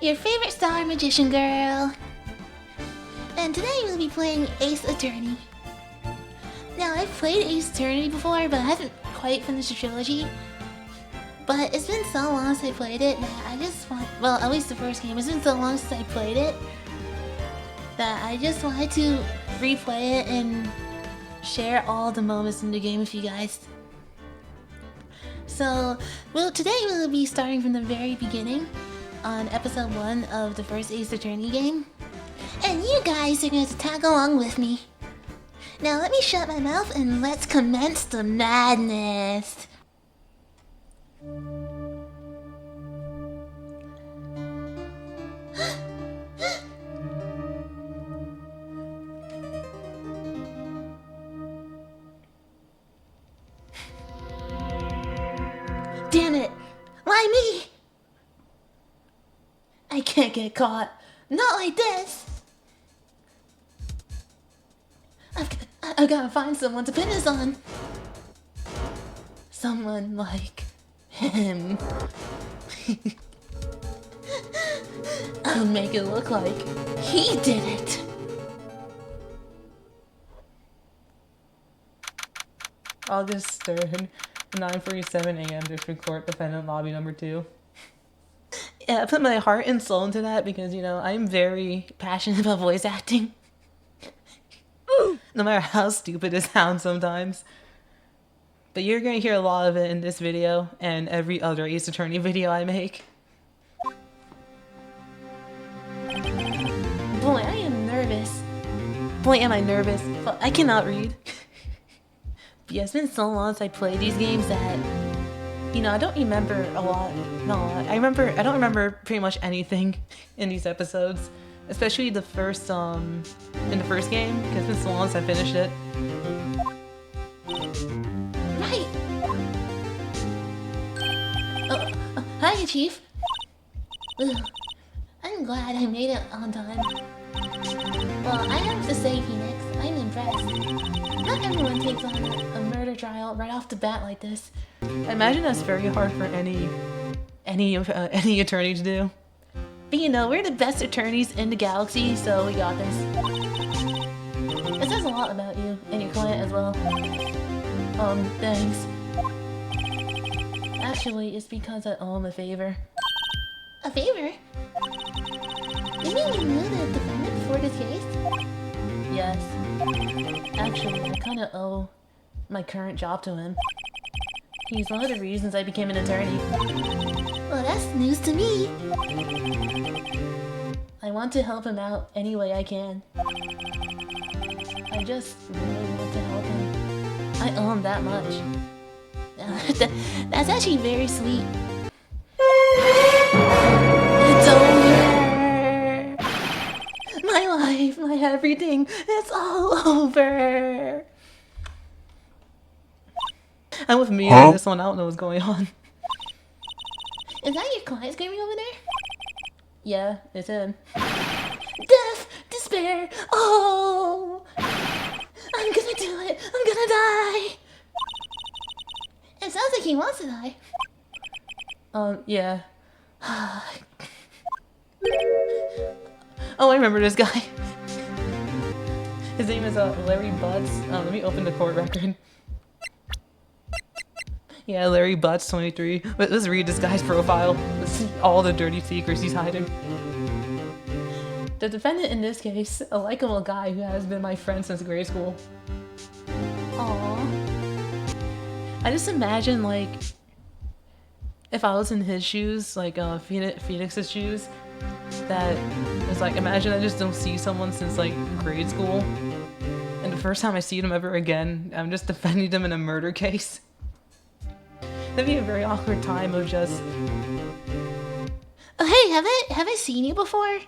your favorite star magician girl. And today we'll be playing Ace Attorney. Now, I've played Ace Attorney before, but I haven't quite finished the trilogy. But it's been so long since I played it that I just want... Well, at least the first game. It's been so long since I played it that I just wanted to replay it and share all the moments in the game with you guys. So, well, today we'll be starting from the very beginning on episode 1 of the first Ace Attorney game. And you guys are going to tag along with me. Now let me shut my mouth and let's commence the madness. Damn it! Why me? I can't get caught. Not like this. I've gotta find someone to pin this on. Someone like him. I'll make it look like he did it. August 3rd, 9:47 a.m. District Court, Defendant Lobby number 2. Yeah, I put my heart and soul into that because, you know, I'm very passionate about voice acting. No matter how stupid it sounds sometimes. But you're going to hear a lot of it in this video and every other Ace Attorney video I make. Boy, I am nervous. Boy, am I nervous. I cannot read. But yeah, it's been so long since I played these games that, you know, I don't remember a lot. Not a lot. I don't remember pretty much anything in these episodes. Especially the first, in the first game, because it's been so long since I finished it. Right! Hi, Chief. Ugh. I'm glad I made it on time. Well, I have to say, Pheonix, I'm impressed. Not everyone takes on a murder trial right off the bat like this. I imagine that's very hard for any attorney to do. But you know, we're the best attorneys in the galaxy, so we got this. It says a lot about you and your client as well. Thanks. Actually, it's because I owe him a favor. A favor? You mean you knew the defendant before this case? Yes. Actually, I kinda owe my current job to him. He's one of the reasons I became an attorney. Well, that's news to me. I want to help him out any way I can. I just really want to help him. I owe him that much. That's actually very sweet. It's over! My life, my everything, it's all over! I'm with Mika on this one, I don't know what's going on. Is that your client screaming over there? Yeah, it's him. Death! Despair! Oh! I'm gonna do it! I'm gonna die! It sounds like he wants to die. Yeah. Oh, I remember this guy. His name is Larry Butts. Let me open the court record. Yeah, Larry Butts, 23. Let's read this guy's profile. Let's see all the dirty secrets he's hiding. The defendant in this case, a likable guy who has been my friend since grade school. Aww. I just imagine, like, if I was in his shoes, like Pheonix's shoes, that it's like, imagine I just don't see someone since, like, grade school. And the first time I see them ever again, I'm just defending them in a murder case. That'd be a very awkward time of just... Oh, hey, have I seen you before?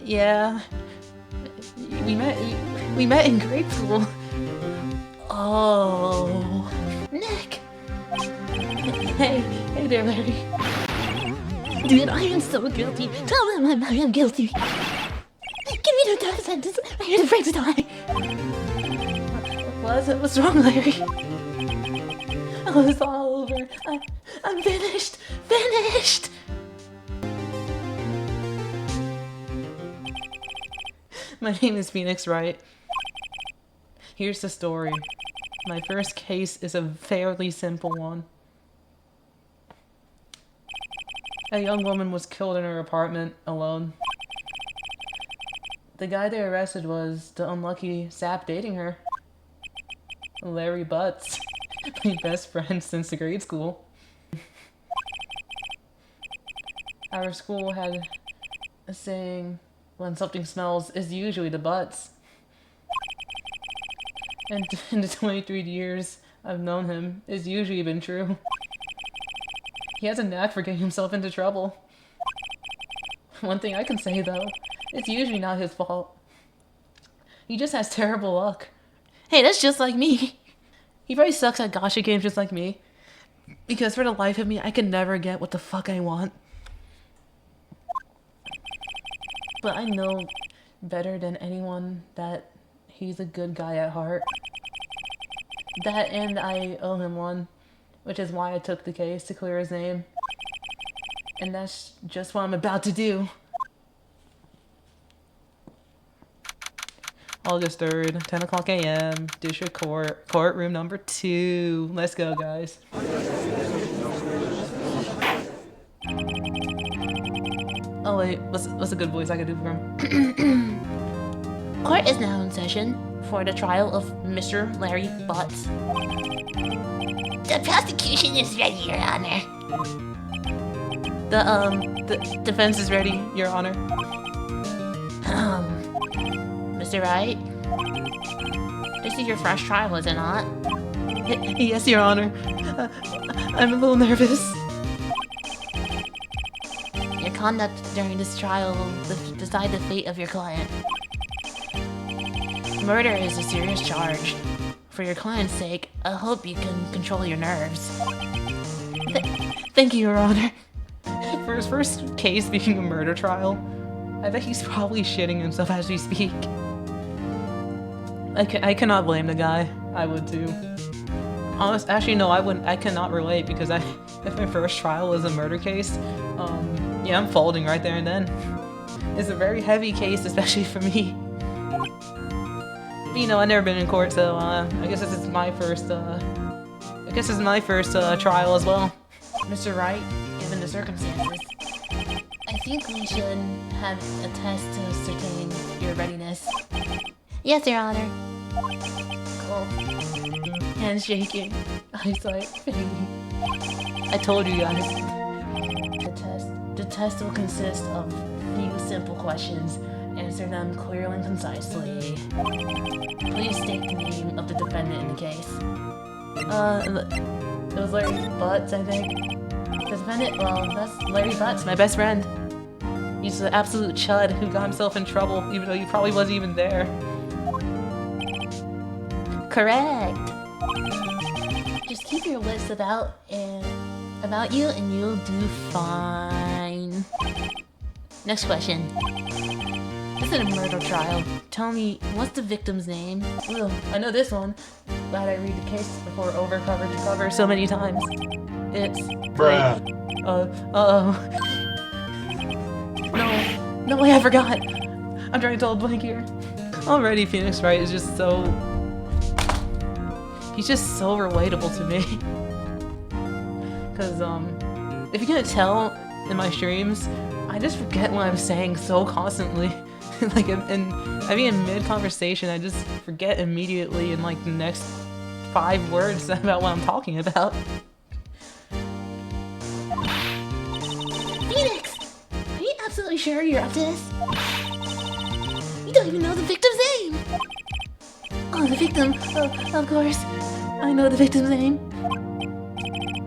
Yeah. We met in grade school. Oh. Nick! Hey there, Larry. Dude, I am so guilty. Tell them I am guilty. Give me the death sentence. I need to break the tie. What's wrong, Larry? Oh, it's all over. I'm finished. Finished! My name is Pheonix, Wright. Here's the story. My first case is a fairly simple one. A young woman was killed in her apartment alone. The guy they arrested was the unlucky sap dating her. Larry Butts, my best friend since the grade school. Our school had a saying, when something smells, it's usually the butts. And in the 23 years I've known him, it's usually been true. He has a knack for getting himself into trouble. One thing I can say though, it's usually not his fault. He just has terrible luck. Hey, that's just like me. He probably sucks at gacha games just like me. Because for the life of me, I can never get what the fuck I want. But I know better than anyone that he's a good guy at heart. That and I owe him one, which is why I took the case to clear his name. And that's just what I'm about to do. August 3rd, 10 o'clock a.m., District Court, courtroom number 2. Let's go, guys. Oh wait, what's a good voice I could do for him? Court is now in session for the trial of Mr. Larry Butts. The prosecution is ready, Your Honor. The defense is ready, Your Honor. Mr. Wright? This is your first trial, is it not? Yes, Your Honor. I'm a little nervous. Your conduct during this trial will decide the fate of your client. Murder is a serious charge. For your client's sake, I hope you can control your nerves. Thank you, Your Honor. For his first case being a murder trial, I bet he's probably shitting himself as we speak. I cannot blame the guy. I would too. Actually, no, I wouldn't. I cannot relate because if my first trial was a murder case, yeah, I'm folding right there and then. It's a very heavy case, especially for me. But, you know, I've never been in court, so I guess this is my first. I guess it's my first trial as well. Mr. Wright, given the circumstances, I think we should have a test to ascertain your readiness. Yes, Your Honor. Cool. Hands shaking. Eyes like I told you guys. The test will consist of a few simple questions. Answer them clearly and concisely. Please state the name of the defendant in the case. It was Larry Butts, I think. The defendant, well, that's Larry Butts, my best friend. He's an absolute chud who got himself in trouble, even though he probably wasn't even there. Correct. Just keep your wits about you and you'll do fine. Next question. This is a murder trial. Tell me, what's the victim's name? Ugh, I know this one. Glad I read the case before overcover to cover so many times. It's... Bruh. No way, I forgot. I'm trying to tell a blank here. Already, Pheonix Wright is just so... He's just so relatable to me. Cause, if you can't tell in my streams, I just forget what I'm saying so constantly. Like, I mean, in mid-conversation, I just forget immediately in, like, the next 5 words about what I'm talking about. Pheonix! Are you absolutely sure you're up to this? You don't even know the victim's name! Oh, the victim! Oh, of course. I know the victim's name.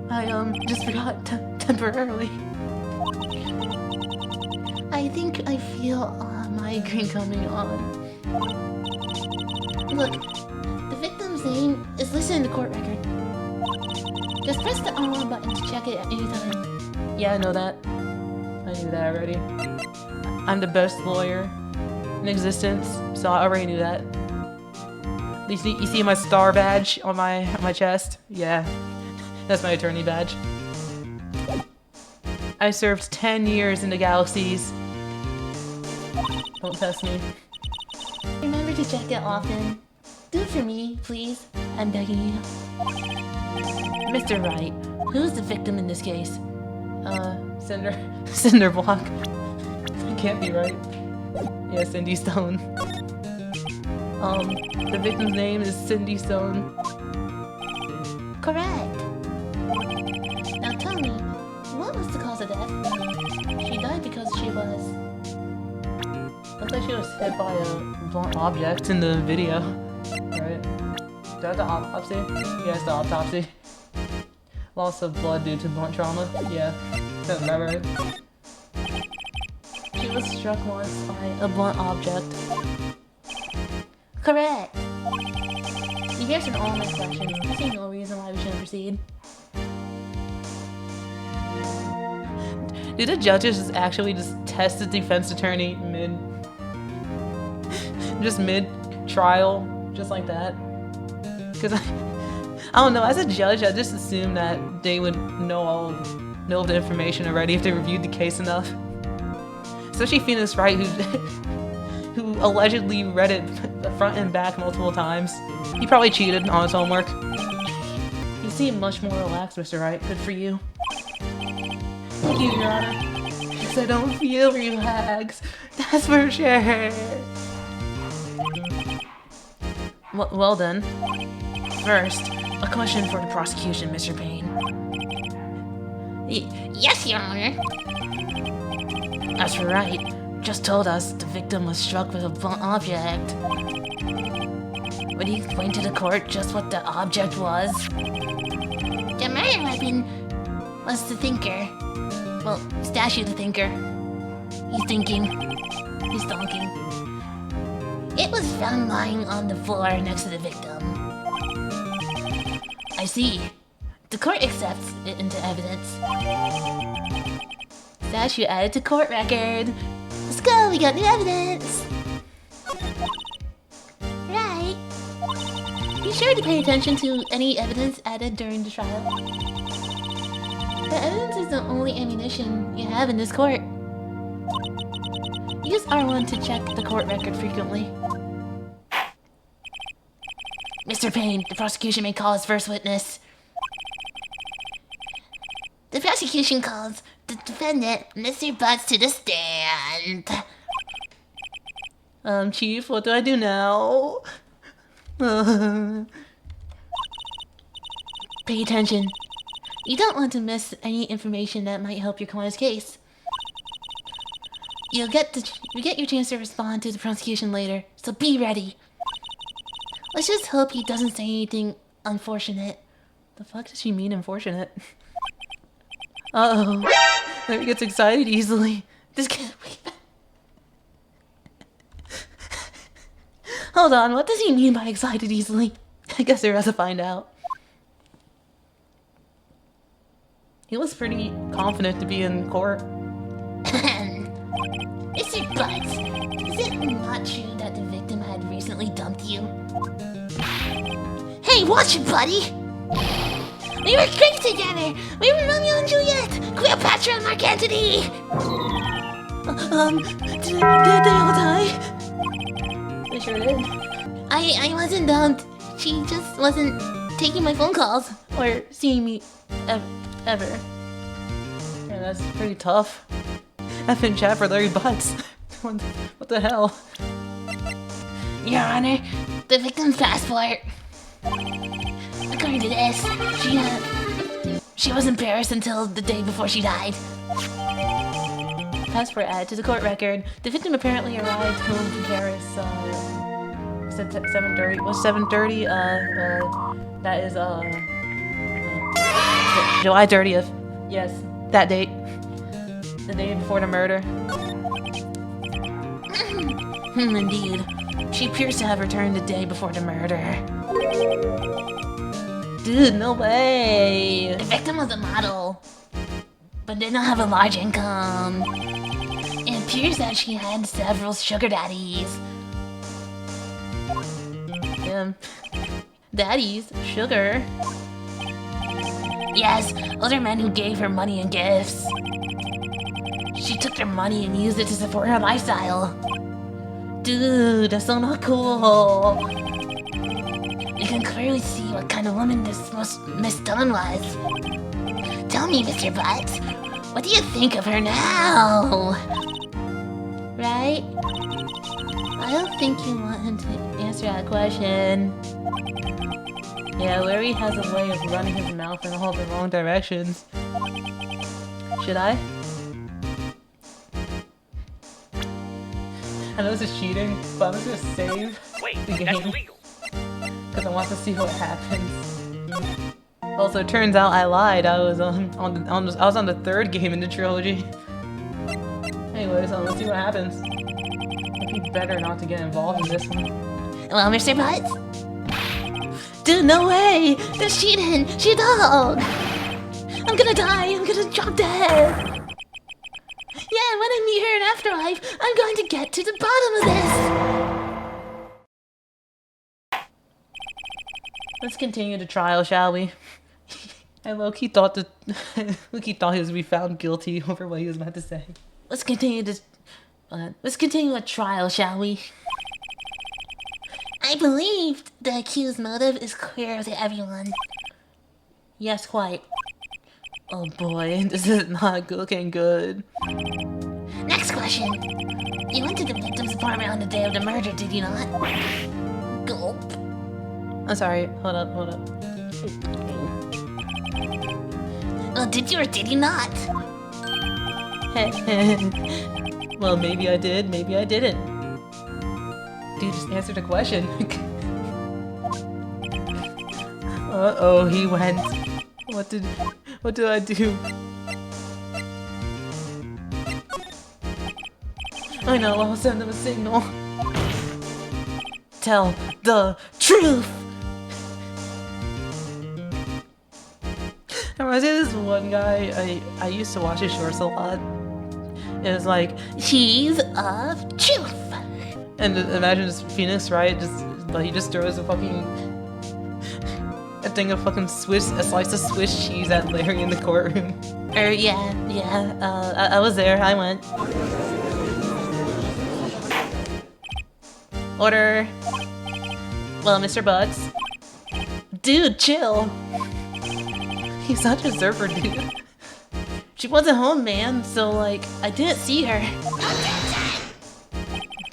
I, just forgot temporarily. I think I feel a migraine coming on. Look, the victim's name is listed in the court record. Just press the on button to check it at any time. Yeah, I know that. I knew that already. I'm the best lawyer in existence, so I already knew that. You see my star badge on my chest? Yeah, that's my attorney badge. I served 10 years in the galaxies. Don't test me. to check it often. Do it for me, please. I'm begging you. Mr. Wright. Who's the victim in this case? Cinder block. It can't be right. Yeah, Cindy Stone. The victim's name is Cindy Stone. Correct. Now tell me, what was the cause of death? She died because she was... Looks like she was hit by a blunt object in the video. Right? Is that the autopsy? Yeah, it's the autopsy. Loss of blood due to blunt trauma? Yeah. Don't remember it. She was struck once by a blunt object. Correct. You've answered all my questions. I see no reason why we shouldn't proceed. Do the judges just actually just test the defense attorney mid-trial, just like that? Because I don't know, as a judge, I just assume that they would know the information already if they reviewed the case enough. Especially Pheonix Wright, who allegedly read it front and back multiple times. He probably cheated on his homework. You seem much more relaxed, Mr. Wright. Good for you. Thank you, Your Honor. Because I don't feel relaxed. That's for sure. Well then. First, a question for the prosecution, Mr. Payne. Yes, Your Honor. As for Wright, just told us the victim was struck with a blunt object. Would you explain to the court just what the object was? The murder weapon was the thinker. Well, statue the thinker. He's thinking. He's donking. It was found lying on the floor next to the victim. I see. The court accepts it into evidence. Statue added to court record. Let's go, we got new evidence! Right. Be sure to pay attention to any evidence added during the trial. The evidence is the only ammunition you have in this court. Use R1 to check the court record frequently. Mr. Payne, the prosecution may call his first witness. The prosecution calls the defendant, Mr. Butts, to the stand. Chief, what do I do now? Pay attention. You don't want to miss any information that might help your client's case. You get your chance to respond to the prosecution later, so be ready. Let's just hope he doesn't say anything unfortunate. The fuck does she mean unfortunate? Uh-oh. Larry gets excited easily. This can't wait. Hold on, what does he mean by excited easily? I guess we're about to find out. He was pretty confident to be in court. Mr. Butts, is it not true that the victim had recently dumped you? Hey, watch it, buddy! We were great together! We were Romeo and Juliet! Cleopatra and Mark Antony! Did they all die? They sure did. I wasn't dumped. She just wasn't taking my phone calls. Or seeing me ever. Yeah, that's pretty tough. I've been chat for Larry Butts. What the hell? Your Honor, the victim's passport. According to this, she was in Paris until the day before she died. Passport added to the court record. The victim apparently arrived home from Paris, was it 7:30? Was 7:30? That is, July 30th. Yes, that date. The day before the murder. Indeed. She appears to have returned the day before the murder. Dude, no way! The victim was a model, but did not have a large income. It appears that she had several sugar daddies. Damn. Daddies? Sugar? Yes, older men who gave her money and gifts. She took their money and used it to support her lifestyle. Dude, that's so not cool. You can clearly see what kind of woman this Miss Dunn was. Tell me, Mr. Butts, what do you think of her now? Right? I don't think you want him to answer that question. Yeah, Larry has a way of running his mouth in all the wrong directions. Should I? I know this is cheating, but I'm just gonna save the game because I want to see what happens. Also, it turns out I lied. I was I was on the third game in the trilogy. Anyways, let's see what happens. It'd be better not to get involved in this one. Well, Mr. Butts? Dude, no way! That's cheating! She a dog! I'm gonna die! I'm gonna drop dead! Yeah, when I meet her in Afterlife, I'm going to get to the bottom of this! Let's continue the trial, shall we? I low-key thought that low-key thought he was to be found guilty over what he was about to say. Let's continue a trial, shall we? I believe the accused's motive is clear to everyone. Yes, quite. Oh boy, this is not looking good. Next question. You went to the victim's apartment on the day of the murder, did you not? Gulp. I'm sorry, hold up. Well, did you or did you not? Well, maybe I did, maybe I didn't. Dude, just answer the question. Uh-oh, he went. What did I do? I know, I'll send him a signal. Tell the truth! I reminds me of this one guy, I used to watch his shorts a lot. It was like, Cheese of truth! and imagine this Pheonix, right? He just throws a thing of fucking a slice of Swiss cheese at Larry in the courtroom. Yeah, I was there, I went. Order. Well, Mr. Butts. Dude, chill. He's such a surfer, dude. She wasn't home, man, so, like, I didn't see her.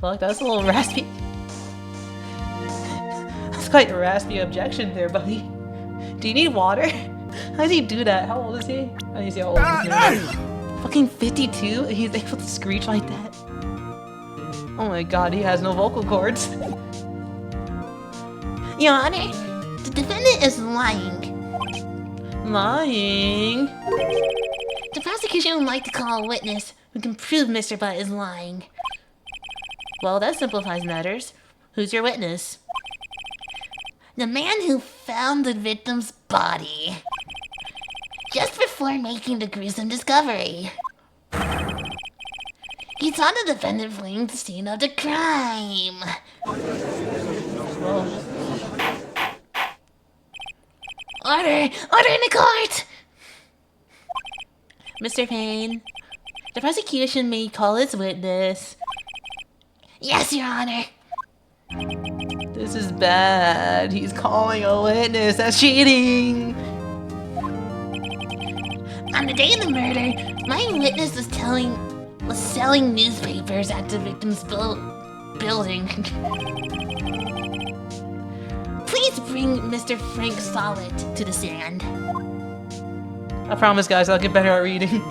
Fuck, that was a little raspy. That's quite a raspy objection there, buddy. Do you need water? How does he do that? How old is he? I need to see how old this man is. Fucking 52? He's able to screech like that? Oh my god, he has no vocal cords. Your Honor, the defendant is lying. Lying? The prosecution would like to call a witness who can prove Mr. Butt is lying. Well, that simplifies matters. Who's your witness? The man who found the victim's body just before making the gruesome discovery. He saw the defendant fleeing the scene of the crime. Well, Order in the court! Mr. Payne, the prosecution may call its witness. Yes, Your Honor. This is bad. He's calling a witness. That's cheating. On the day of the murder, my witness was selling newspapers at the victim's building. Please bring Mr. Frank Solid to the stand. I promise, guys, I'll get better at reading.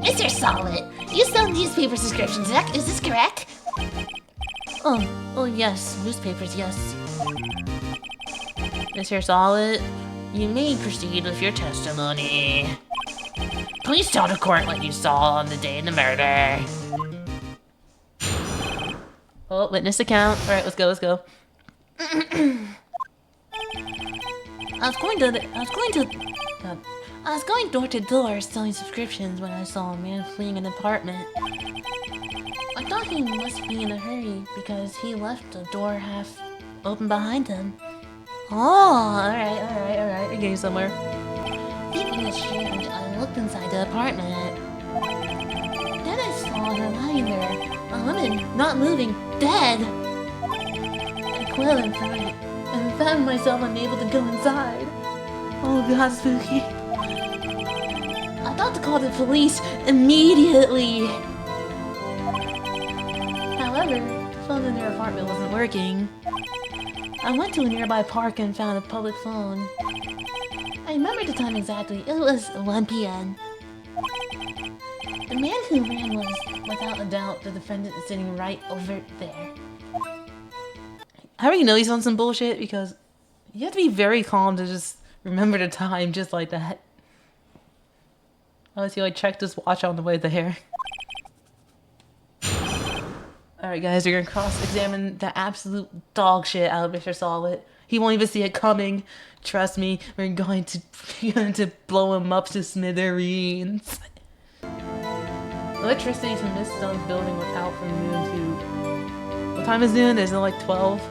Mr. Solid, you sell newspaper subscriptions, is this correct? Oh yes, newspapers, yes. Mr. Solid, you may proceed with your testimony. Please tell the court what you saw on the day of the murder. Oh, witness account. Alright, let's go. I was going door to door selling subscriptions when I saw a man fleeing an apartment. I thought he must be in a hurry because he left the door half open behind him. Oh, alright. You're getting somewhere. Thinking it's strange, I looked inside the apartment. Then I saw her lying there, A woman, not moving, dead! I quailed in fright, and found myself unable to go inside. Oh god, spooky. I thought to call the police immediately. However, the phone in their apartment wasn't working. I went to a nearby park and found a public phone. I remember the time exactly. It was 1 p.m. The man who ran was, without a doubt, the defendant sitting right over there. I already know he's on some bullshit because you have to be very calm to just remember the time just like that. Unless he like checked his watch on the way there. Alright guys, we're gonna cross-examine the absolute dog shit out of Mr. Solid. He won't even see it coming. Trust me, we're going to blow him up to smithereens. Electricity from this stone's building was out from noon to... What time is noon? Is it like 12?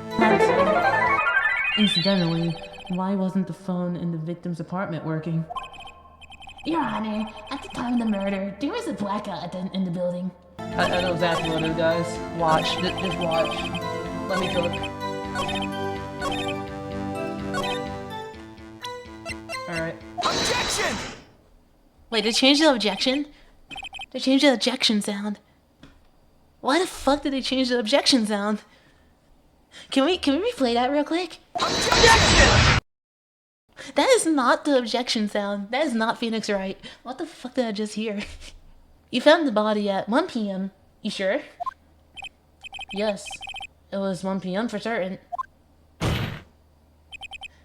Incidentally, why wasn't the phone in the victim's apartment working? Your Honor, at the time of the murder, there was a blackout in the building. I know exactly what it is, guys. Watch. Just watch. Let me cook. Alright. Objection! Wait, they changed the objection? They changed the ejection sound. Why the fuck did they change the objection sound? Can we replay that real quick? Objection! That is not the objection sound. That is not Pheonix Wright. What the fuck did I just hear? You found the body at 1 p.m. You sure? Yes. It was 1 p.m. for certain.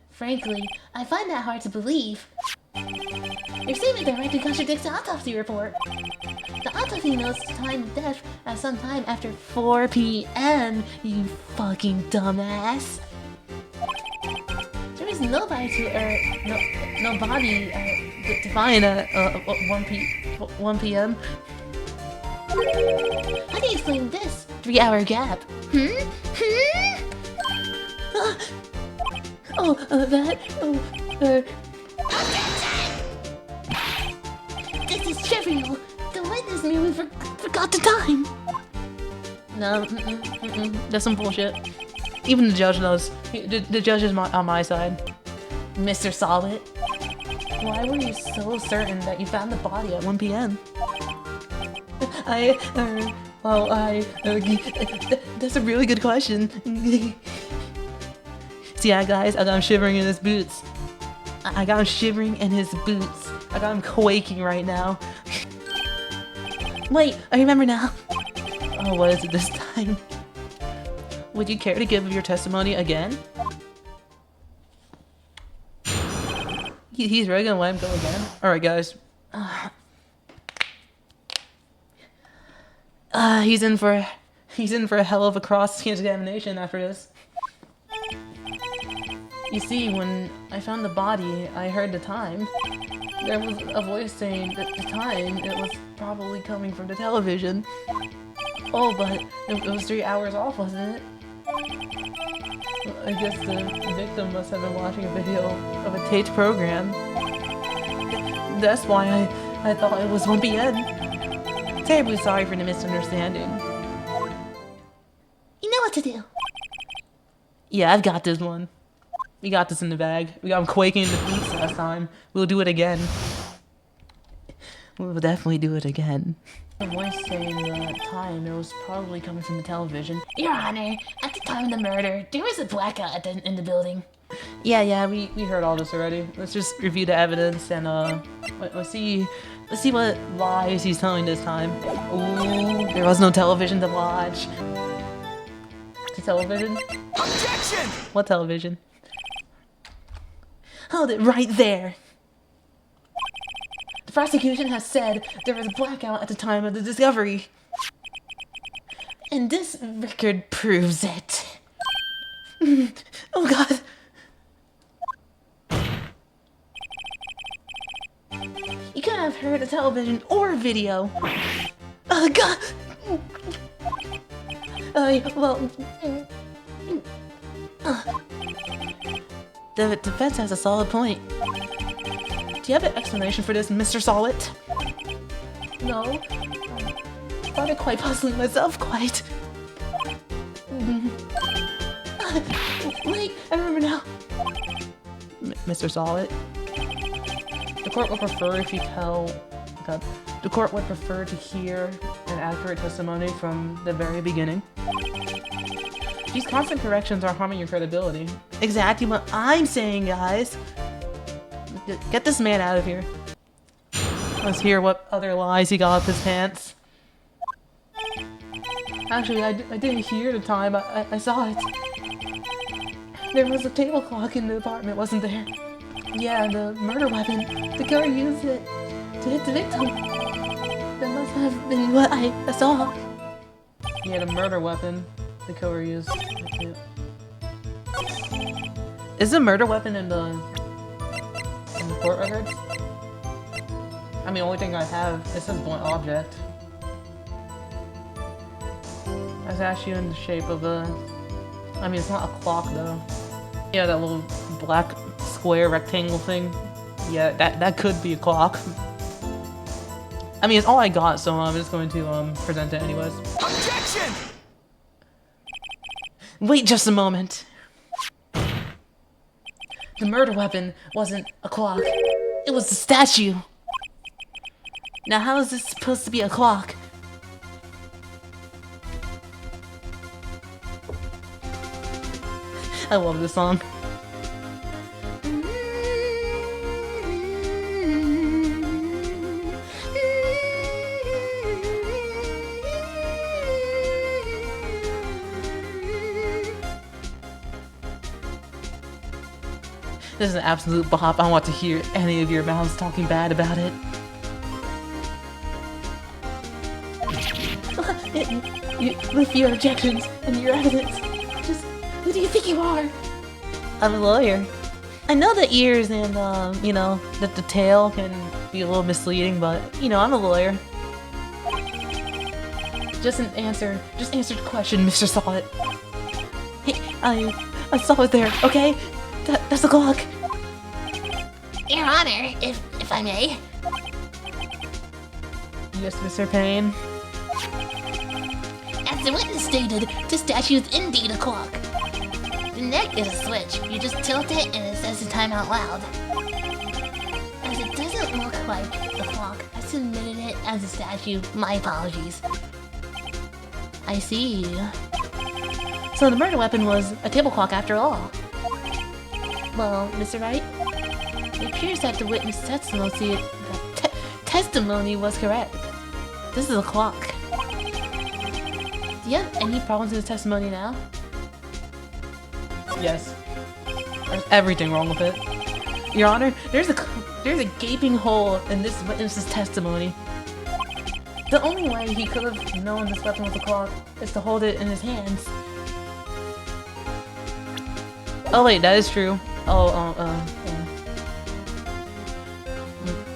Frankly, I find that hard to believe. Your statement directly contradicts the autopsy report. The autopsy notes the time of death at some time after 4 p.m., you fucking dumbass. There is no body no body Fine at 1 p.m. How do you explain this 3-hour gap? This is trivial. The witness merely forgot the time. No, that's some bullshit. Even the judge knows. The judge is on my side. Mr. Solid. Why were you so certain that you found the body at 1 p.m.? That's a really good question. See, guys, I got him shivering in his boots. I got him shivering in his boots. I got him quaking right now. Wait, I remember now. Oh, what is it this time? Would you care to give your testimony again? He's really gonna let him go again? Alright, guys. He's in for a hell of a cross-examination after this. You see, when I found the body, I heard the time. There was a voice saying that the time, it was probably coming from the television. Oh, but it was 3 hours off, wasn't it? I guess the victim must have been watching a video of a taped program. That's why I thought it was 1 p.m. Terribly sorry for the misunderstanding. You know what to do. Yeah, I've got this one. We got this in the bag. We got him quaking in the boots last time. We'll do it again. We'll definitely do it again. The voice saying the time, it was probably coming from the television. Your Honor, at the time of the murder, there was a blackout in the building. Yeah, we heard all this already. Let's just review the evidence and let's see what lies he's telling this time. Ooh, there was no television to watch. The television? Objection! What television? Hold it right there. The prosecution has said there was a blackout at the time of the discovery. And this record proves it. Oh god. You couldn't have heard a television or a video. Oh god. The defense has a solid point. Do you have an explanation for this, Mr. Solid? No. thought it quite possibly myself, quite. Wait, I remember now. Mr. Solid. The court would prefer if you tell... God. The court would prefer to hear an accurate testimony from the very beginning. These constant corrections are harming your credibility. Exactly what I'm saying, guys. Get this man out of here. Let's hear what other lies he got up his pants. Actually, I didn't hear the time. I saw it. There was a table clock in the apartment, wasn't there? Yeah, the murder weapon. The killer used it to hit the victim. That must have been what I saw. Yeah, the murder weapon the killer used. Is the murder weapon in the court records? I mean, the only thing I have, it says blunt object. That's actually in the shape of a... I mean, it's not a clock, though. Yeah, that little black square rectangle thing. Yeah, that could be a clock. I mean, it's all I got, so I'm just going to present it anyways. Objection! Wait just a moment. The murder weapon wasn't a clock. It was a statue. Now how is this supposed to be a clock? I love this song. This is an absolute bop. I don't want to hear any of your mouths talking bad about it. With your objections and your evidence, just who do you think you are? I'm a lawyer. I know the ears and, you know, that the tail can be a little misleading, but, you know, I'm a lawyer. Just answer the question, Mr. Solid. Hey, I saw it there, okay? That's the clock. Your Honor, if I may. Yes, Mr. Payne. As the witness stated, the statue is indeed a clock. The neck is a switch. You just tilt it and it says the time out loud. As it doesn't look like a clock, I submitted it as a statue. My apologies. I see. So the murder weapon was a table clock after all. Well, Mr. Wright, it appears that the witness testimony was correct. This is a clock. Do you have any problems with the testimony now? Yes. There's everything wrong with it. Your Honor, there's a gaping hole in this witness's testimony. The only way he could have known this weapon was a clock is to hold it in his hands. Oh wait, that is true.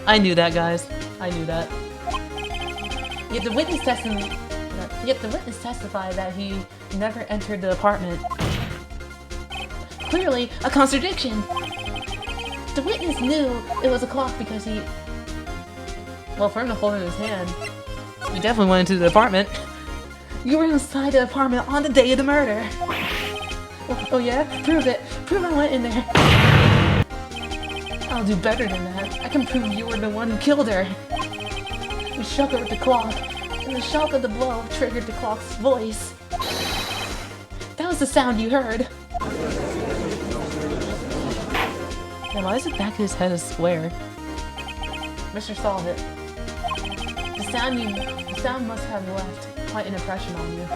I knew that, guys. I knew that. Yet the witness testified that he never entered the apartment. Clearly, a contradiction. The witness knew it was a clock because he... Well, for him to hold it in his hand, he definitely went into the apartment. You were inside the apartment on the day of the murder. Oh yeah? Prove it. Prove I went in there. I'll do better than that. I can prove you were the one who killed her. You shook her with the clock, and the shock of the blow triggered the clock's voice. That was the sound you heard. Now why is the back of his head a square? Mr. Solid, the sound must have left quite an impression on you.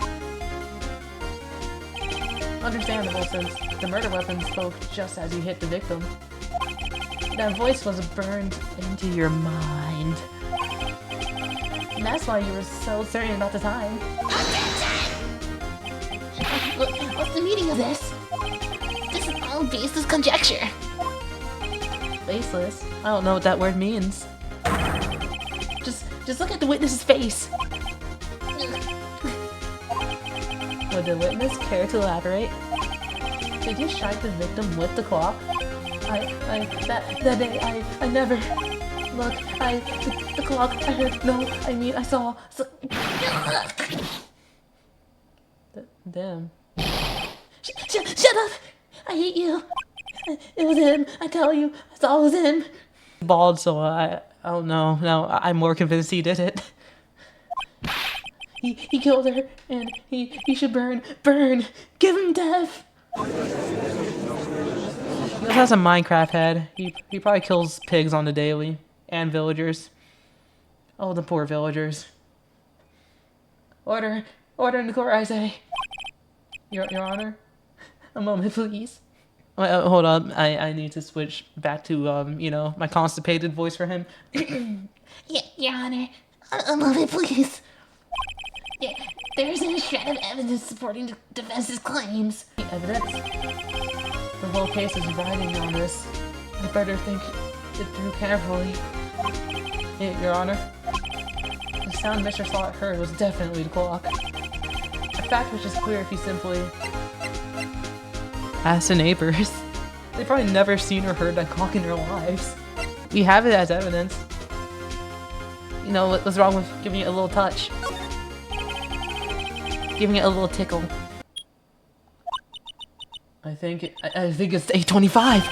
Understandable, since the murder weapon spoke just as you hit the victim. That voice was burned into your mind. And that's why you were so certain about the time. What's the meaning of this? This is all baseless conjecture. Baseless? I don't know what that word means. Just look at the witness's face. Would the witness care to elaborate? Did you strike the victim with the clock? That day, I never... Look, the clock, I heard, no, I mean, I saw. Damn. Shut up! I hate you. It was him. I tell you, I saw it was him. Bald, so I don't know. No, I'm more convinced he did it. He killed her, and he should burn. Give him death. He also has a Minecraft head. He probably kills pigs on the daily. And villagers. Oh, the poor villagers. Order in the court, I say. Your Honor. A moment, please. Wait, hold on. I need to switch back to, you know, my constipated voice for him. Your Honor, a moment, please. There isn't a shred of evidence supporting the defense's claims. Evidence? The whole case is riding on this. I better think it through carefully. Your Honor, the sound Mr. Slot heard was definitely the clock. A fact which is clear if he simply asked the neighbors. They've probably never seen or heard that clock in their lives. We have it as evidence. You know, what's wrong with giving it a little touch? Giving it a little tickle. I think it's 8:25.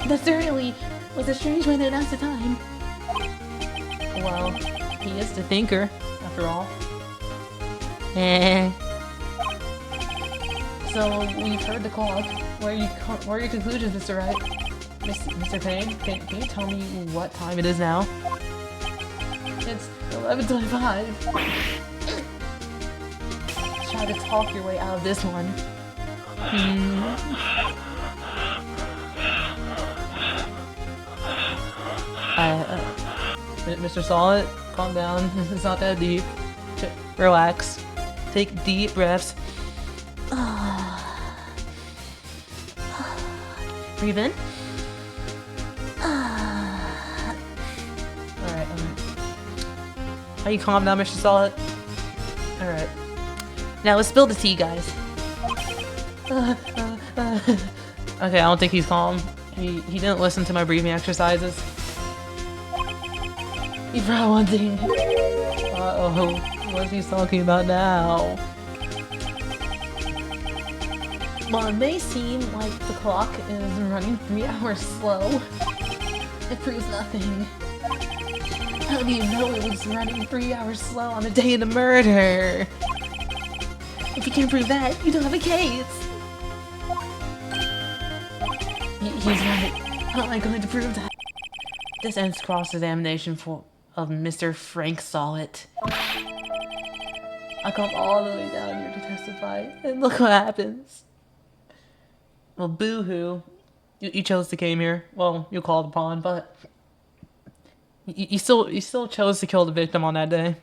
That certainly was a strange way to announce the time. Well, he is the thinker, after all. So, we've heard the clock. What are your conclusions, Mr. Wright? Mr. Payne, can you tell me what time it is now? It's 11:25. Try to talk your way out of this one. Mr. Solid, calm down. It's not that deep. Relax. Take deep breaths. Breathe in. Alright, Are you calm now, Mr. Solid? Alright. Now let's spill the tea, guys. Okay, I don't think he's calm. He didn't listen to my breathing exercises. He forgot one thing. Uh-oh. What's he talking about now? While it may seem like the clock is running 3 hours slow, it proves nothing. How do you know it was running 3 hours slow on the day of the murder? If you can't prove that, you don't have a case. He's right. How am I going to prove that? This ends cross-examination of Mr. Frank Solid. I come all the way down here to testify, and look what happens. Well, boo-hoo. You chose to came here. Well, you called upon, but you still chose to kill the victim on that day.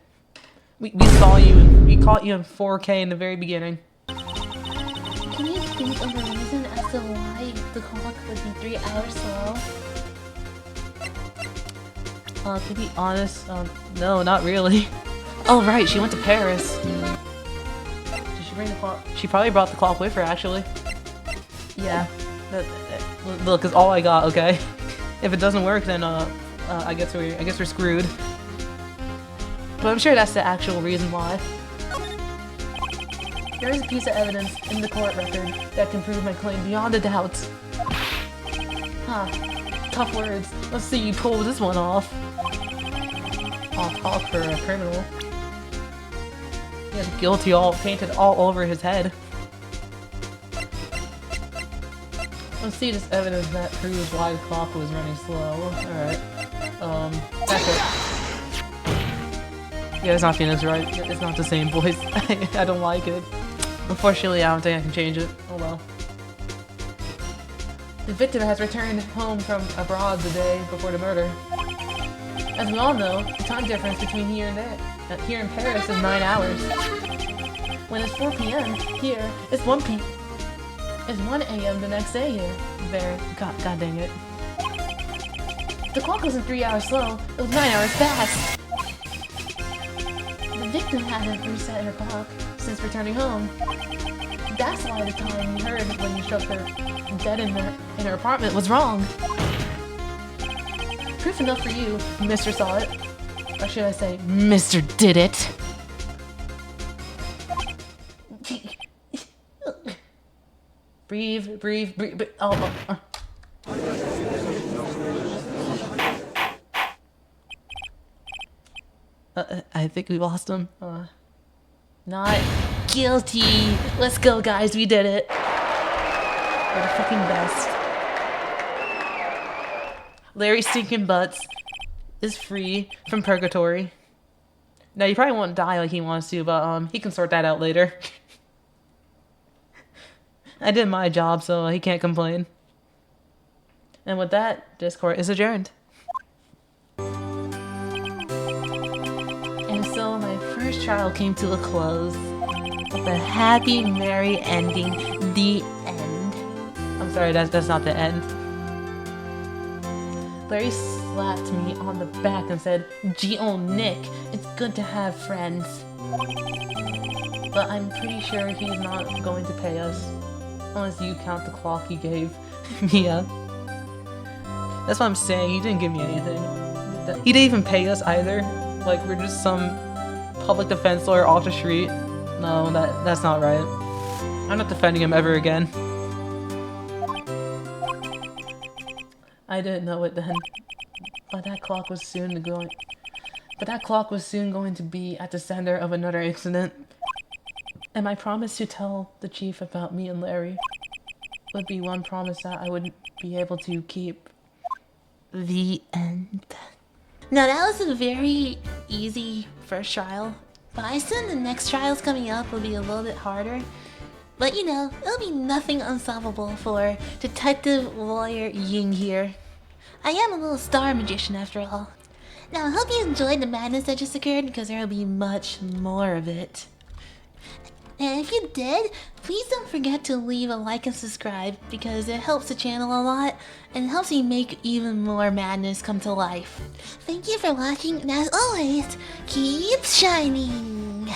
We saw you, and we caught you in 4K in the very beginning. Can you think of a reason as to why the clock would be 3 hours slow? To be honest, no, not really. Oh, right, she went to Paris. Did she bring the clock? She probably brought the clock with her, actually. Yeah. Look, is all I got, okay? If it doesn't work, then, I guess we're screwed. But I'm sure that's the actual reason why. There is a piece of evidence in the court record that can prove my claim beyond a doubt. Huh. Tough words. Let's see you pull this one off. I'll talk for a criminal. He has guilty all painted all over his head. Let's see this evidence that proves why the clock was running slow. Alright. That's it. Yeah, it's not Pheonix, right? It's not the same voice. I don't like it. Unfortunately, I don't think I can change it. Oh well. The victim has returned home from abroad the day before the murder. As we all know, the time difference between here and there, here in Paris is 9 hours. When it's 4 p.m. here, it's 1 a.m. the next day here. There. God dang it. The clock wasn't 3 hours slow, it was 9 hours fast. The victim hadn't reset her clock since returning home. That's why the time you heard when you shoved her dead in her apartment was wrong. Proof enough for you, Mr. Saw It. Or should I say, Mr. Did It. Breathe, breathe, breathe, breathe. I think we lost him. Not guilty. Let's go, guys. We did it. We're the fucking best. Larry Stinking Butts is free from purgatory. Now, he probably won't die like he wants to, but he can sort that out later. I did my job, so he can't complain. And with that, Discord is adjourned. And so my first trial came to a close with a happy, merry ending. The end. I'm sorry, that's not the end. Larry slapped me on the back and said, "Gee-oh, Nick, it's good to have friends." But I'm pretty sure he's not going to pay us. Unless you count the clock he gave Mia. That's what I'm saying, he didn't give me anything. He didn't even pay us either. Like, we're just some public defense lawyer off the street. No, that's not right. I'm not defending him ever again. I didn't know it then, but that clock was soon going to be at the center of another incident. And my promise to tell the chief about me and Larry would be one promise that I would be able to keep. The end. Now that was a very easy first trial, but I assume the next trials coming up will be a little bit harder. But you know, it'll be nothing unsolvable for Detective Lawyer Ying here. I am a little star magician after all. Now I hope you enjoyed the madness that just occurred, because there will be much more of it. And if you did, please don't forget to leave a like and subscribe, because it helps the channel a lot and helps me make even more madness come to life. Thank you for watching, and as always, keep shining!